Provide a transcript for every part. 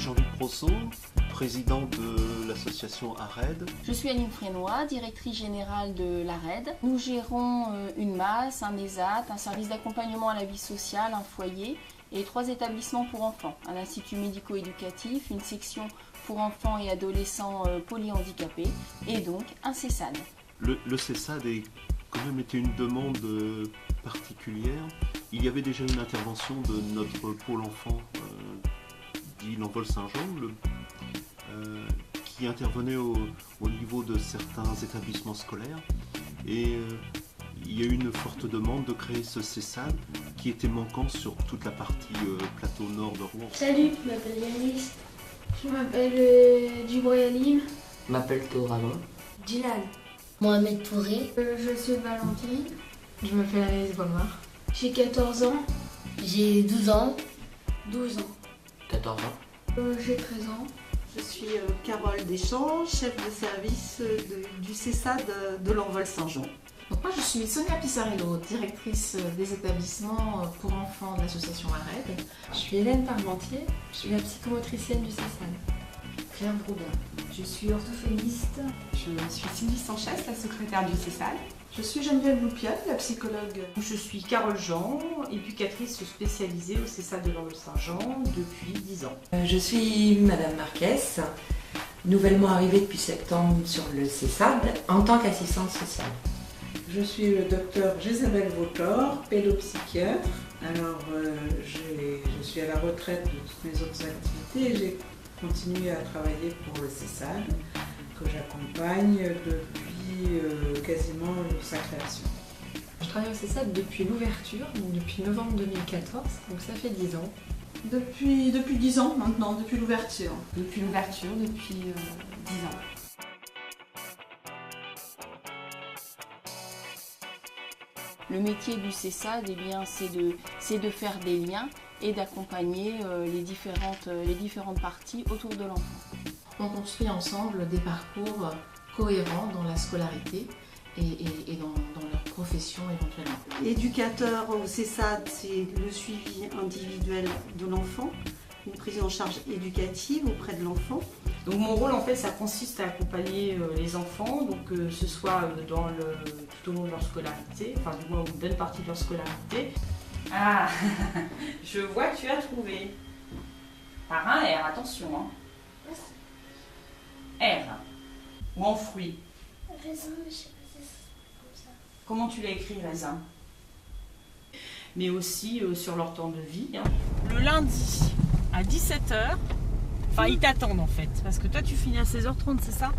Jean-Luc Brosseau, président de l'association ARED. Je suis Aline Frénois, directrice générale de l'ARED. Nous gérons une MAS, un ESAT, un service d'accompagnement à la vie sociale, un foyer et 3 établissements pour enfants. Un institut médico-éducatif, une section pour enfants et adolescents polyhandicapés et donc un CESAD. Le CESAD a quand même été une demande particulière. Il y avait déjà une intervention de notre pôle enfant dit l'Envol Saint-Jean, qui intervenait au niveau de certains établissements scolaires. Et il y a eu une forte demande de créer ce CESAD qui était manquant sur toute la partie plateau nord de Rouen. Salut, je m'appelle Yanis. Je m'appelle Djibril. Je m'appelle Théoramon. Dylan. Mohamed Touré. Je suis Valentine. Je m'appelle Anaïs Bonnoir. J'ai 14 ans. J'ai 12 ans. 12 ans. 14 ans. J'ai 13 ans. Je suis Carole Deschamps, chef de service du CESAD de l'Envol Saint-Jean. Donc moi je suis Sonia Pissarello, directrice des établissements pour enfants de l'association ARED. Je suis Hélène Parmentier, je suis la psychomotricienne du CESAD. Claire Broudin, je suis orthophoniste. Je suis Sylvie Sanchez, la secrétaire du CESAD. Je suis Geneviève Loupiat, la psychologue. Je suis Carole Jean, éducatrice spécialisée au CESAD de l'Envol Saint-Jean depuis 10 ans. Je suis Madame Marquez, nouvellement arrivée depuis septembre sur le CESAD en tant qu'assistante sociale. Je suis le docteur Jésabel Vautor, pédopsychiatre. Alors, je suis à la retraite de toutes mes autres activités et j'ai continué à travailler pour le CESAD, que j'accompagne depuis quasiment sa création. Je travaille au CESAD depuis l'ouverture, donc depuis novembre 2014, donc ça fait 10 ans. Depuis 10 ans maintenant, depuis l'ouverture. Depuis 10 ans. Le métier du CESAD, c'est de faire des liens et d'accompagner les différentes parties autour de l'enfant. On construit ensemble des parcours cohérents dans la scolarité et dans leur profession éventuellement. Éducateur au CESAD, c'est le suivi individuel de l'enfant, une prise en charge éducative auprès de l'enfant. Donc mon rôle en fait ça consiste à accompagner les enfants, donc que ce soit tout au long de leur scolarité, enfin du moins une bonne partie de leur scolarité. Ah, je vois que tu as trouvé. Par un R, attention. Hein. R. Ou en fruit. Raisin, mais je sais pas si c'est comme ça. Comment tu l'as écrit, raisin? Mais aussi sur leur temps de vie. Hein. Le lundi à 17h, enfin ils t'attendent en fait, parce que toi tu finis à 16h30, c'est ça?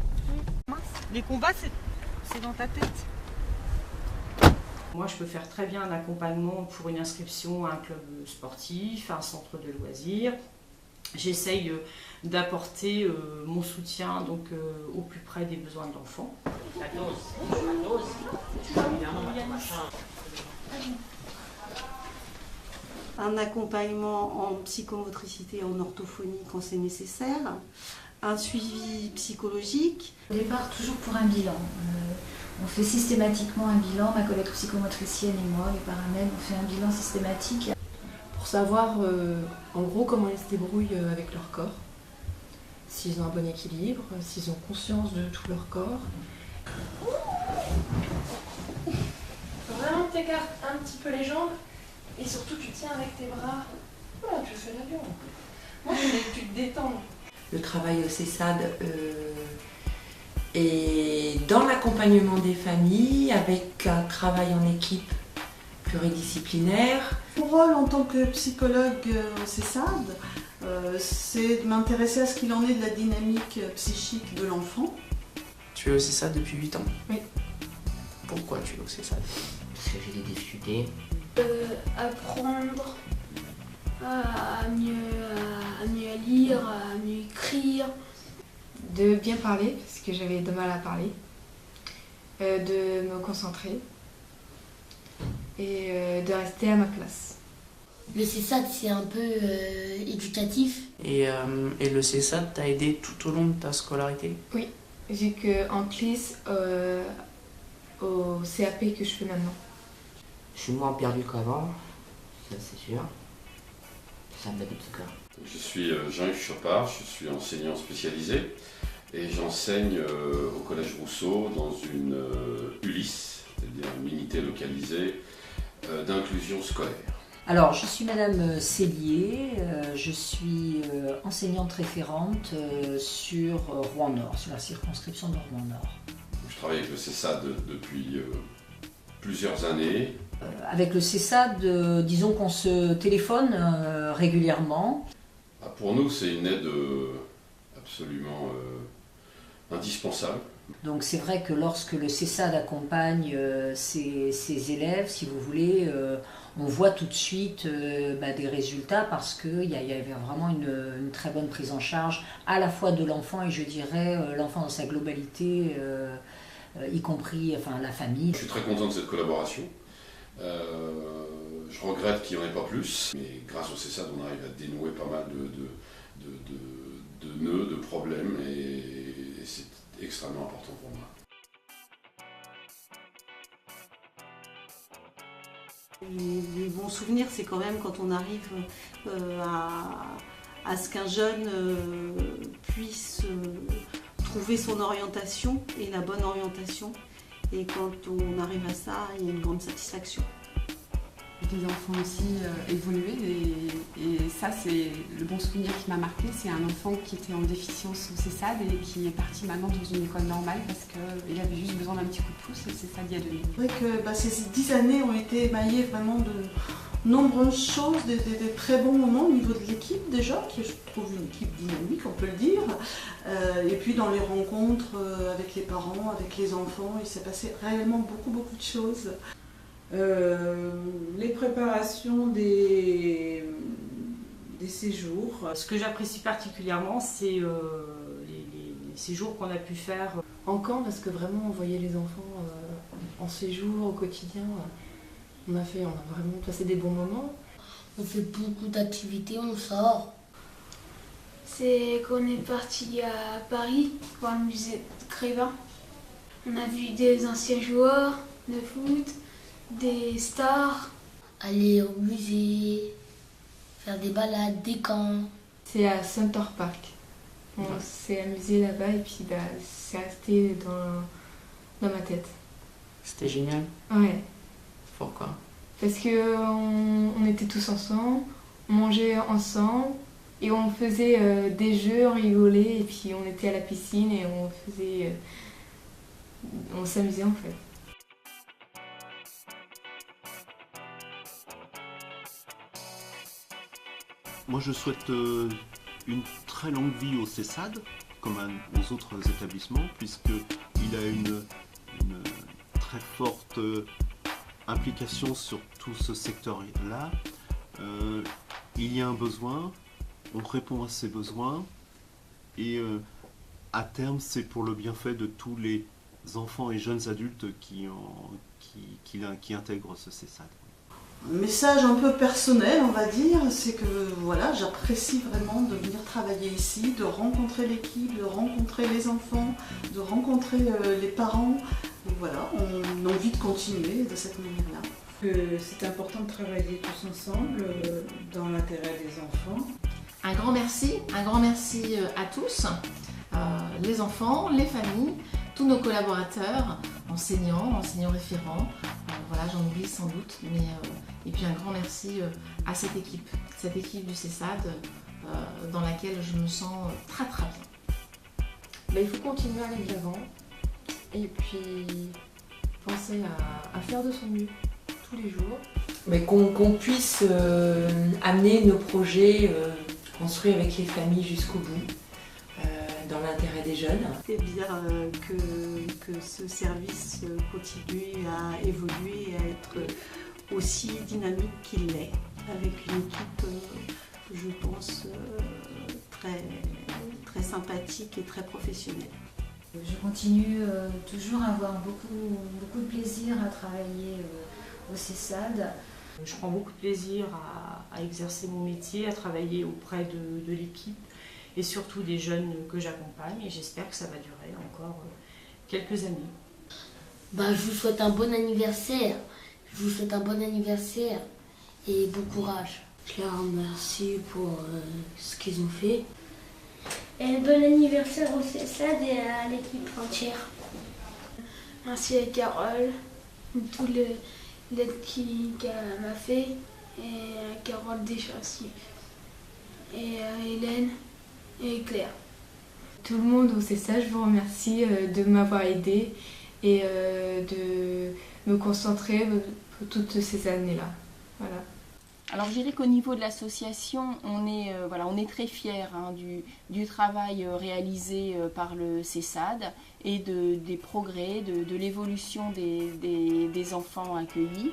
Oui. Les combats, c'est dans ta tête. Moi, je peux faire très bien un accompagnement pour une inscription à un club sportif, à un centre de loisirs. J'essaye d'apporter mon soutien donc, au plus près des besoins de l'enfant. Un accompagnement en psychomotricité et en orthophonie quand c'est nécessaire. Un suivi psychologique. Au départ, toujours pour un bilan. On fait systématiquement un bilan, ma collègue psychomotricienne et moi, les paramètres, on fait un bilan systématique. Pour savoir en gros comment ils se débrouillent avec leur corps, s'ils ont un bon équilibre, s'ils ont conscience de tout leur corps. Faut vraiment que tu écartes un petit peu les jambes et surtout tu tiens avec tes bras. Voilà, tu fais l'avion. Moi je voulais que tu te détendes. Le travail au CESAD est dans l'accompagnement des familles avec un travail en équipe pluridisciplinaire. Mon rôle en tant que psychologue au CESAD, c'est de m'intéresser à ce qu'il en est de la dynamique psychique de l'enfant. Tu es au CESAD depuis 8 ans? Oui. Pourquoi tu es au CESAD? Parce que j'ai des difficultés. Apprendre à mieux lire, à mieux écrire. De bien parler, parce que j'avais de mal à parler. De me concentrer. Et de rester à ma place. Le CESAD, c'est un peu éducatif. Et le CESAD t'a aidé tout au long de ta scolarité? Oui, j'ai qu'en CLIS au CAP que je fais maintenant. Je suis moins perdu qu'avant, ça c'est sûr. Ça m'aide en tout cas. Je suis Jean-Yves Chopard, je suis enseignant spécialisé et j'enseigne au Collège Rousseau dans une ULIS, c'est-à-dire une unité localisée d'inclusion scolaire. Alors, je suis Madame Cellier, je suis enseignante référente sur Rouen-Nord, sur la circonscription de Rouen-Nord. Je travaille avec le CESAD depuis plusieurs années. Avec le CESAD, disons qu'on se téléphone régulièrement. Pour nous, c'est une aide absolument indispensable. Donc c'est vrai que lorsque le CESAD accompagne ses élèves, si vous voulez, on voit tout de suite des résultats parce qu'il y avait vraiment une très bonne prise en charge à la fois de l'enfant et je dirais l'enfant dans sa globalité, y compris la famille. Je suis très content de cette collaboration. Je regrette qu'il n'y en ait pas plus, mais grâce au CESAD, on arrive à dénouer pas mal de nœuds, de problèmes, et c'est extrêmement important pour moi. Les bons souvenirs, c'est quand même quand on arrive à ce qu'un jeune puisse trouver son orientation et la bonne orientation. Et quand on arrive à ça, il y a une grande satisfaction. Des enfants aussi évolués et ça c'est le bon souvenir qui m'a marqué. C'est un enfant qui était en déficience au CESAD et qui est parti maintenant dans une école normale parce qu'il avait juste besoin d'un petit coup de pouce et le CESAD y a donné. C'est vrai que ces 10 années ont été émaillées vraiment de nombreuses choses, des très bons moments au niveau de l'équipe déjà, qui je trouve une équipe dynamique, on peut le dire. Et puis dans les rencontres avec les parents, avec les enfants, il s'est passé réellement beaucoup de choses. Les préparations des séjours. Ce que j'apprécie particulièrement, c'est les séjours qu'on a pu faire en camp, parce que vraiment on voyait les enfants en séjour au quotidien. On a vraiment passé des bons moments. On fait beaucoup d'activités, on sort. C'est qu'on est parti à Paris, voir le musée de Grévin. On a vu des anciens joueurs de foot, des stars. Aller au musée, faire des balades, des camps. C'est à Center Park. On s'est amusé là-bas et puis c'est resté dans ma tête. C'était génial. Ouais. Pourquoi? Parce qu'on était tous ensemble, on mangeait ensemble et on faisait des jeux, on rigolait et puis on était à la piscine et on s'amusait en fait. Moi, je souhaite une très longue vie au CESAD, comme aux autres établissements, puisqu'il a une très forte implication sur tout ce secteur-là. Il y a un besoin, on répond à ces besoins, et à terme, c'est pour le bienfait de tous les enfants et jeunes adultes qui intègrent ce CESAD. Un message un peu personnel, on va dire, c'est que voilà, j'apprécie vraiment de venir travailler ici, de rencontrer l'équipe, de rencontrer les enfants, de rencontrer les parents. Et voilà, on a envie de continuer de cette manière-là. C'est important de travailler tous ensemble dans l'intérêt des enfants. Un grand merci à tous, les enfants, les familles, tous nos collaborateurs, enseignants référents, voilà, j'en oublie sans doute, mais et puis un grand merci à cette équipe du CESAD dans laquelle je me sens très très bien. Il faut continuer à aller de l'avant et puis penser à faire de son mieux tous les jours. Mais qu'on puisse amener nos projets construits avec les familles jusqu'au bout. Dans l'intérêt des jeunes. C'est bien que ce service continue à évoluer et à être aussi dynamique qu'il l'est, avec une équipe, je pense, très sympathique et très professionnelle. Je continue toujours à avoir beaucoup de plaisir à travailler au CESAD. Je prends beaucoup de plaisir à exercer mon métier, à travailler auprès de l'équipe et surtout des jeunes que j'accompagne, et j'espère que ça va durer encore quelques années. Je vous souhaite un bon anniversaire. Et bon courage. Je les remercie pour ce qu'ils ont fait. Et bon anniversaire au CESAD et à l'équipe entière. Merci à Carole, tout l'aide qu'elle m'a fait, et à Carole Deschassi, et à Hélène et Claire. Tout le monde au CESAD, je vous remercie de m'avoir aidé et de me concentrer pour toutes ces années-là. Voilà. Alors je dirais qu'au niveau de l'association, on est très fiers du travail réalisé par le CESAD et des progrès, de l'évolution des enfants accueillis.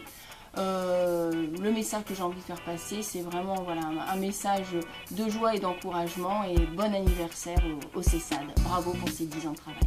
Le message que j'ai envie de faire passer, c'est vraiment un message de joie et d'encouragement, et bon anniversaire au CESAD. Bravo pour ces 10 ans de travail.